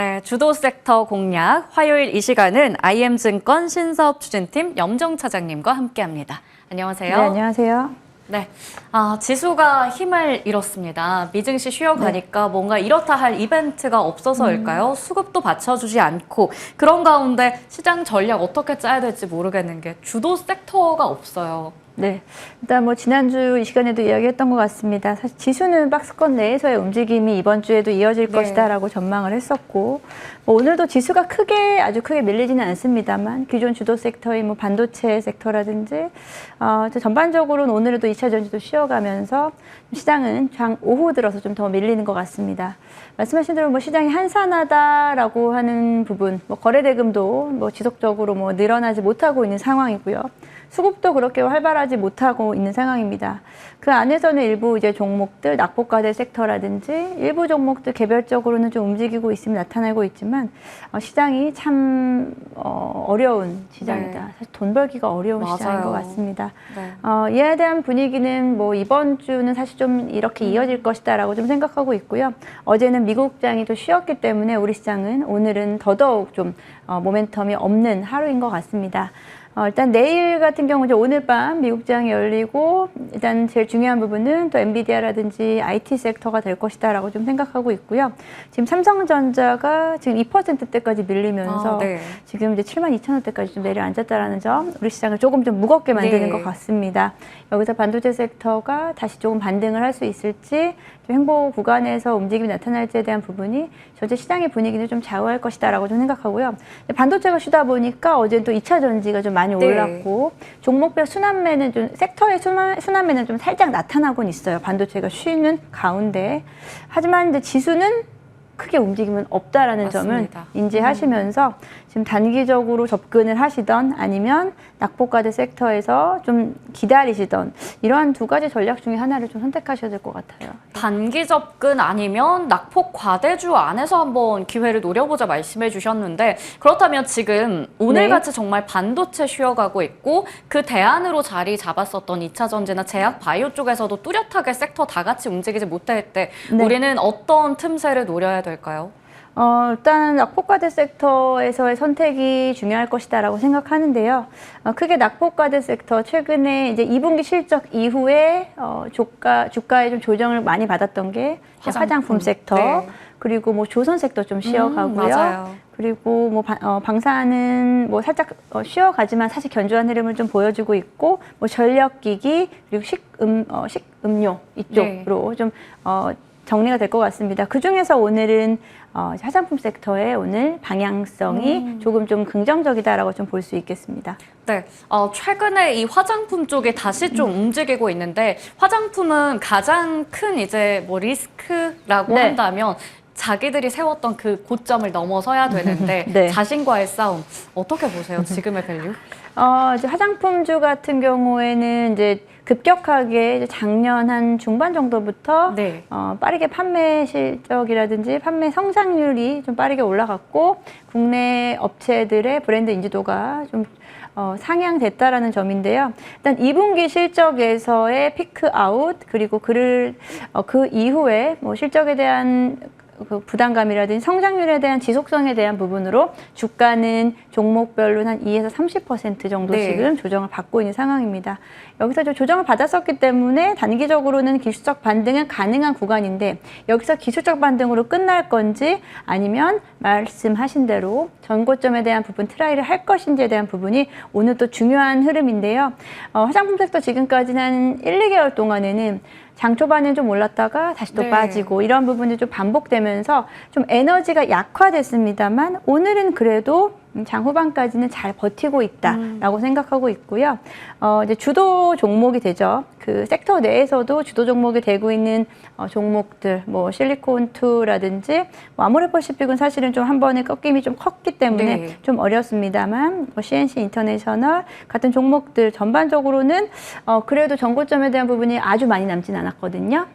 네, 주도 섹터 공략 화요일 이 시간은 IM증권 신사업 추진팀 염정 차장님과 함께합니다. 안녕하세요. 네, 안녕하세요. 네, 지수가 힘을 잃었습니다. 미증시 쉬어가니까 뭔가 이렇다 할 이벤트가 없어서일까요? 수급도 받쳐주지 않고 그런 가운데 시장 전략 어떻게 짜야 될지 모르겠는 게 주도 섹터가 없어요. 네, 일단 뭐 지난주 이 시간에도 이야기했던 것 같습니다. 사실 지수는 박스권 내에서의 움직임이 이번 주에도 이어질 것이다라고 전망을 했었고, 뭐 오늘도 지수가 아주 크게 밀리지는 않습니다만 기존 주도 섹터인 뭐 반도체 섹터라든지 전반적으로는 오늘도 2차 전지도 쉬어가면서 시장은 오후 들어서 좀 더 밀리는 것 같습니다. 말씀하신 대로 뭐 시장이 한산하다라고 하는 부분, 뭐 거래 대금도 뭐 지속적으로 뭐 늘어나지 못하고 있는 상황이고요. 수급도 그렇게 활발하지 못하고 있는 상황입니다. 그 안에서는 일부 이제 종목들, 낙폭과대 섹터라든지 일부 종목들 개별적으로는 좀 움직이고 있으면 나타나고 있지만 시장이 참 어려운 시장이다. 네. 사실 돈 벌기가 어려운 맞아요. 시장인 것 같습니다. 네. 이에 대한 분위기는 뭐 이번 주는 사실 좀 이렇게 이어질 것이다라고 좀 생각하고 있고요. 어제는 미국장이 또 쉬었기 때문에 우리 시장은 오늘은 더더욱 좀 모멘텀이 없는 하루인 것 같습니다. 일단 내일 같은 경우 이제 오늘 밤 미국장이 열리고 일단 제일 중요한 부분은 또 엔비디아라든지 IT 섹터가 될 것이다라고 좀 생각하고 있고요. 지금 삼성전자가 지금 2%대까지 밀리면서 네. 지금 이제 72,000원대까지 좀 내려앉았다라는 점, 우리 시장을 조금 좀 무겁게 만드는 것 같습니다. 여기서 반도체 섹터가 다시 조금 반등을 할 수 있을지, 좀 횡보 구간에서 움직임이 나타날지에 대한 부분이 전체 시장의 분위기를 좀 좌우할 것이다라고 좀 생각하고요. 반도체가 쉬다 보니까 어제 또 2차 전지가 좀 많이 올랐고, 종목별 순환매는 좀 섹터의 순환매는 좀 살짝 나타나곤 있어요. 반도체가 쉬는 가운데. 하지만 이제 지수는 크게 움직임은 없다라는 맞습니다. 점을 인지하시면서 지금 단기적으로 접근을 하시던 아니면 낙폭과대 섹터에서 좀 기다리시던 이러한 두 가지 전략 중에 하나를 좀 선택하셔야 될 것 같아요. 단기 접근 아니면 낙폭 과대주 안에서 한번 기회를 노려보자 말씀해 주셨는데, 그렇다면 지금 오늘같이 정말 반도체 쉬어가고 있고 그 대안으로 자리 잡았었던 2차 전지나 제약 바이오 쪽에서도 뚜렷하게 섹터 다 같이 움직이지 못할 때 우리는 어떤 틈새를 노려야 될까요? 일단 낙폭과대 섹터에서의 선택이 중요할 것이다라고 생각하는데요. 크게 낙폭과대 섹터 최근에 이제 2분기 실적 이후에 주가에 좀 조정을 많이 받았던 게 화장품 섹터, 그리고 뭐 조선 sek터 좀 쉬어가고요. 맞아요. 그리고 뭐 방사는 뭐 살짝 쉬어가지만 사실 견조한 흐름을 좀 보여주고 있고, 뭐 전력기기 그리고 식음료 이쪽으로 좀 정리가 될 것 같습니다. 그 중에서 오늘은 화장품 섹터의 오늘 방향성이 조금 좀 긍정적이다라고 좀 볼 수 있겠습니다. 네, 최근에 이 화장품 쪽에 다시 좀 움직이고 있는데, 화장품은 가장 큰 이제 뭐 리스크라고 한다면 자기들이 세웠던 그 고점을 넘어서야 되는데 자신과의 싸움 어떻게 보세요? 지금의 밸류? 이제 화장품주 같은 경우에는 이제 급격하게 이제 작년 한 중반 정도부터 빠르게 판매 실적이라든지 판매 성장률이 좀 빠르게 올라갔고, 국내 업체들의 브랜드 인지도가 좀 상향됐다라는 점인데요. 일단 2분기 실적에서의 피크 아웃, 그리고 그 이후에 뭐 실적에 대한 그 부담감이라든지 성장률에 대한 지속성에 대한 부분으로 주가는 종목별로 한 2에서 30% 정도씩은 조정을 받고 있는 상황입니다. 여기서 조정을 받았었기 때문에 단기적으로는 기술적 반등은 가능한 구간인데, 여기서 기술적 반등으로 끝날 건지 아니면 말씀하신 대로 전고점에 대한 부분 트라이를 할 것인지에 대한 부분이 오늘 또 중요한 흐름인데요. 화장품 섹터 지금까지는 한 1, 2개월 동안에는 장 초반에 좀 올랐다가 다시 또 빠지고 이런 부분이 좀 반복되면서 좀 에너지가 약화됐습니다만, 오늘은 그래도 장 후반까지는 잘 버티고 있다라고 생각하고 있고요. 이제 주도 종목이 되죠. 그 섹터 내에서도 주도 종목이 되고 있는 종목들, 뭐 실리콘2라든지 뭐 아모레퍼시픽은 사실은 좀 한 번에 꺾임이 좀 컸기 때문에 좀 어렵습니다만, 뭐 CNC 인터내셔널 같은 종목들 전반적으로는 그래도 전고점에 대한 부분이 아주 많이 남진 않았거든요.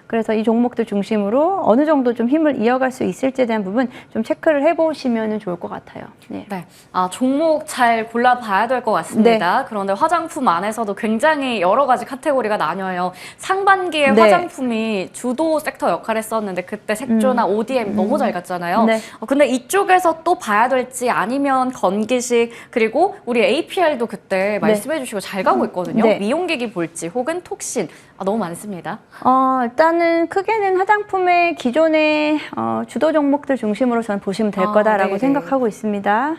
그래서 이 종목들 중심으로 어느 정도 좀 힘을 이어갈 수 있을지에 대한 부분 좀 체크를 해보시면 좋을 것 같아요. 네. 예. 네, 종목 잘 골라봐야 될 것 같습니다. 네. 그런데 화장품 안에서도 굉장히 여러 가지 카테고리가 나뉘어요. 상반기에 네. 화장품이 주도 섹터 역할을 했었는데 그때 색조나 ODM 너무 잘 갔잖아요. 네. 근데 이쪽에서 또 봐야 될지 아니면 건기식 그리고 우리 APL도 그때 말씀해 주시고 잘 가고 있거든요. 네. 미용기기 볼지 혹은 톡신 너무 많습니다. 일단은 크게는 화장품의 기존의 주도 종목들 중심으로 저는 보시면 될 거다라고 네네. 생각하고 있습니다.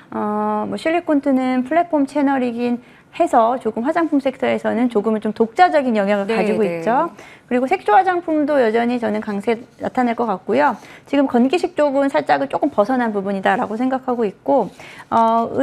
뭐 실리콘트는 플랫폼 채널이긴 해서 조금 화장품 섹터에서는 조금은 좀 독자적인 영향을 네, 가지고 네. 있죠. 그리고 색조 화장품도 여전히 저는 강세 나타낼 것 같고요. 지금 건기식 쪽은 살짝은 조금 벗어난 부분이다라고 생각하고 있고,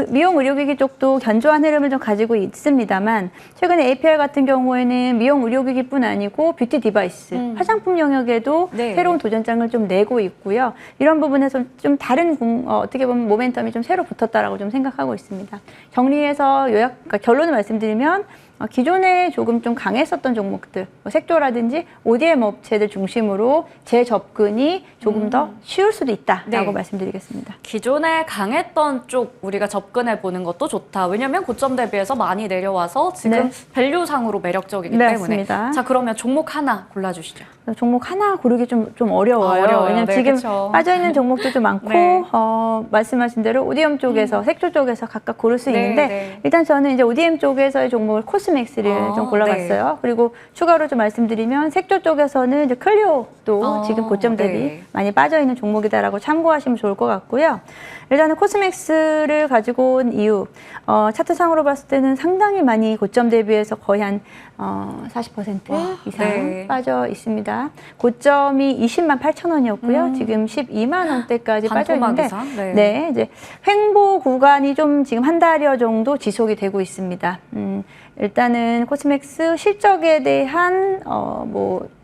미용 의료기기 쪽도 견조한 흐름을 좀 가지고 있습니다만, 최근에 APL 같은 경우에는 미용 의료기기뿐 아니고 뷰티 디바이스, 화장품 영역에도 네. 새로운 도전장을 좀 내고 있고요. 이런 부분에서 좀 다른 어떻게 보면 모멘텀이 좀 새로 붙었다라고 좀 생각하고 있습니다. 정리해서 그러니까 결론을 말씀드리면 기존에 조금 좀 강했었던 종목들, 색조라든지 ODM 업체들 중심으로 재접근이 조금 더 쉬울 수도 있다라고 네. 말씀드리겠습니다. 기존에 강했던 쪽 우리가 접근해 보는 것도 좋다. 왜냐하면 고점 대비해서 많이 내려와서 지금 네. 밸류상으로 매력적이기 네, 때문에. 맞습니다. 자, 그러면 종목 하나 골라주시죠. 종목 하나 고르기 좀 어려워요. 어려워요. 왜냐면 네, 지금 그쵸. 빠져있는 종목들도 많고, 네. 말씀하신 대로 ODM 쪽에서, 색조 쪽에서 각각 고를 수 네, 있는데, 네. 일단 저는 이제 ODM 쪽에서의 종목을 코스맥스를 좀 골라봤어요. 그리고 추가로 좀 말씀드리면, 색조 쪽에서는 이제 클리오도 지금 고점 대비 네. 많이 빠져있는 종목이다라고 참고하시면 좋을 것 같고요. 일단은 코스맥스를 가지고 온 이유, 차트상으로 봤을 때는 상당히 많이 고점 대비해서 거의 한 40% 이상 네. 빠져 있습니다. 고점이 20만 8천 원이었고요. 지금 12만 원대까지 빠져 있는데, 이상? 네. 네, 이제 횡보 구간이 좀 지금 한 달여 정도 지속이 되고 있습니다. 일단은 코스맥스 실적에 대한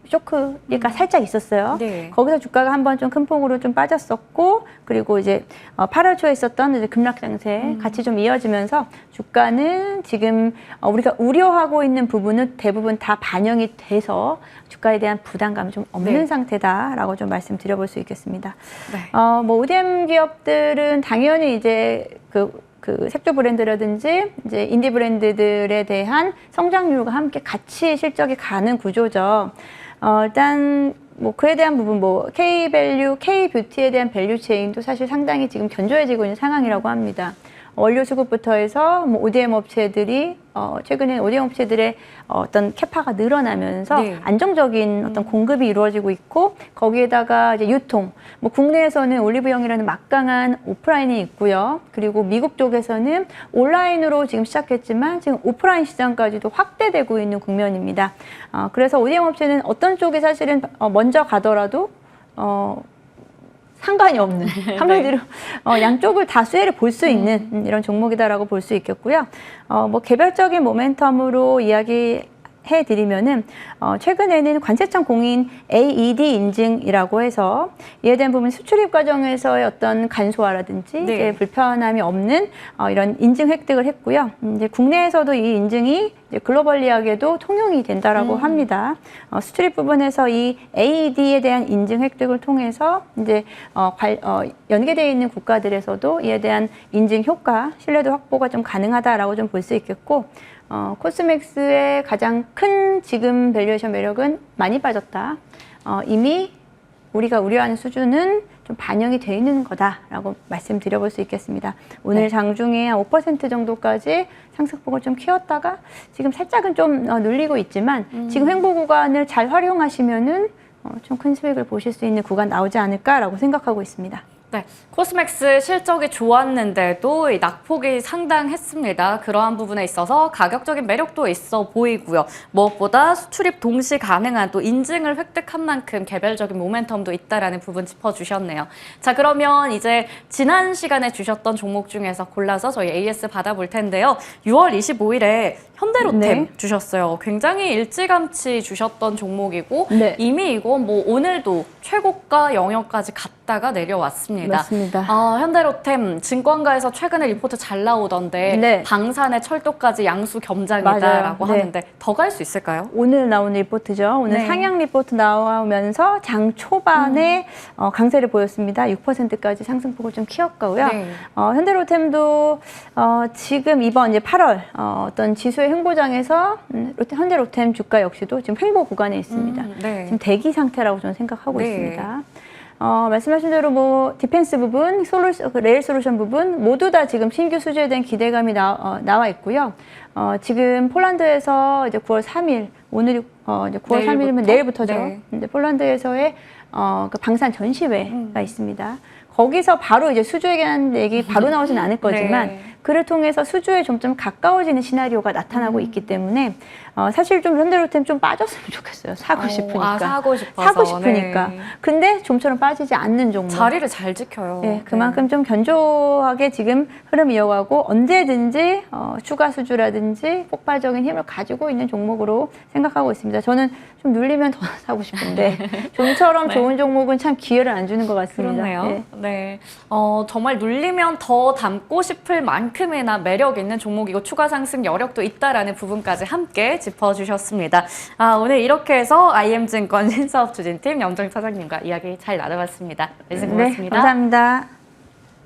쇼크가 살짝 있었어요. 네. 거기서 주가가 한번 좀 큰 폭으로 좀 빠졌었고, 그리고 이제 8월 초에 있었던 이제 급락 장세 같이 좀 이어지면서 주가는 지금 우리가 우려하고 있는 부분은 대부분 다 반영이 돼서 주가에 대한 부담감이 좀 없는 네. 상태다라고 좀 말씀드려볼 수 있겠습니다. 네. ODM 기업들은 당연히 이제 그 색조 브랜드라든지 이제 인디 브랜드들에 대한 성장률과 함께 같이 실적이 가는 구조죠. 일단 그에 대한 부분 K-밸류, K-뷰티에 대한 밸류 체인도 사실 상당히 지금 견조해지고 있는 상황이라고 합니다. 원료 수급부터 해서 ODM 업체들이 최근에 ODM 업체들의 어떤 캐파가 늘어나면서 네. 안정적인 어떤 공급이 이루어지고 있고, 거기에다가 이제 유통, 국내에서는 올리브영이라는 막강한 오프라인이 있고요. 그리고 미국 쪽에서는 온라인으로 지금 시작했지만 지금 오프라인 시장까지도 확대되고 있는 국면입니다. 그래서 ODM 업체는 어떤 쪽이 사실은 먼저 가더라도 상관이 없는, 한마디로 양쪽을 다 수혜를 볼 수 있는 이런 종목이다라고 볼 수 있겠고요. 개별적인 모멘텀으로 이야기해드리면은 최근에는 관세청 공인 AED 인증이라고 해서 이에 대한 부분 수출입 과정에서의 어떤 간소화라든지 네. 이제 불편함이 없는 이런 인증 획득을 했고요. 이제 국내에서도 이 인증이 이제 글로벌리하게도 통용이 된다라고 합니다. 수출입 부분에서 이 AED에 대한 인증 획득을 통해서 이제 연계되어 있는 국가들에서도 이에 대한 인증 효과, 신뢰도 확보가 좀 가능하다라고 좀 볼 수 있겠고, 코스맥스의 가장 큰 지금 밸류에이션 매력은 많이 빠졌다. 이미 우리가 우려하는 수준은 좀 반영이 되어 있는 거다라고 말씀드려볼 수 있겠습니다. 오늘 네. 장중에 한 5% 정도까지 상승폭을 좀 키웠다가 지금 살짝은 좀 눌리고 있지만 지금 횡보 구간을 잘 활용하시면은 좀 큰 수익을 보실 수 있는 구간 나오지 않을까라고 생각하고 있습니다. 네, 코스맥스 실적이 좋았는데도 이 낙폭이 상당했습니다. 그러한 부분에 있어서 가격적인 매력도 있어 보이고요. 무엇보다 수출입 동시 가능한 또 인증을 획득한 만큼 개별적인 모멘텀도 있다라는 부분 짚어주셨네요. 자, 그러면 이제 지난 시간에 주셨던 종목 중에서 골라서 저희 AS 받아볼 텐데요. 6월 25일에 현대로템 네. 주셨어요. 굉장히 일찌감치 주셨던 종목이고 네. 이미 이거 오늘도 최고가 영역까지 갔다가 내려왔습니다. 맞습니다. 맞습니다. 현대로템 증권가에서 최근에 리포트 잘 나오던데 네. 방산에 철도까지 양수 겸장이다라고 맞아요. 네. 하는데 더 갈 수 있을까요? 오늘 나온 리포트죠. 오늘 네. 상향 리포트 나오면서 장 초반에 강세를 보였습니다. 6%까지 상승폭을 좀 키웠고요. 네. 현대로템도 지금 이번 이제 8월 어떤 지수의 횡보장에서 현대로템 주가 역시도 지금 횡보 구간에 있습니다. 네. 지금 대기 상태라고 저는 생각하고 네. 있습니다. 말씀하신 대로 뭐 디펜스 부분, 레일 솔루션 부분 모두 다 지금 신규 수주에 대한 기대감이 나와 있고요. 지금 폴란드에서 이제 9월 3일 오늘이 이제 9월 3일이면 내일부터죠. 네. 이제 폴란드에서의 그 방산 전시회가 있습니다. 거기서 바로 이제 수주에 대한 얘기 바로 나오진 않을 거지만 네. 그를 통해서 수주에 점점 가까워지는 시나리오가 나타나고 있기 때문에 사실 좀 현대로템 좀 빠졌으면 좋겠어요. 사고 싶으니까. 사고 싶어서. 사고 싶으니까. 네. 근데 좀처럼 빠지지 않는 종목. 자리를 잘 지켜요. 네, 그만큼 좀 견조하게 지금 흐름 이어가고 언제든지 추가 수주라든지 폭발적인 힘을 가지고 있는 종목으로 생각하고 있습니다. 저는 좀 눌리면 더 사고 싶은데 좀처럼 네. 좋은 종목은 참 기회를 안 주는 것 같습니다. 그렇네요. 네. 네. 정말 눌리면 더 담고 싶을 만큼이나 매력 있는 종목이고 추가 상승 여력도 있다라는 부분까지 함께 짚어주셨습니다. 오늘 이렇게 해서 IM증권 신사업 추진팀 염정 차장님과 이야기 잘 나눠봤습니다. 말씀 고맙습니다. 네, 감사합니다.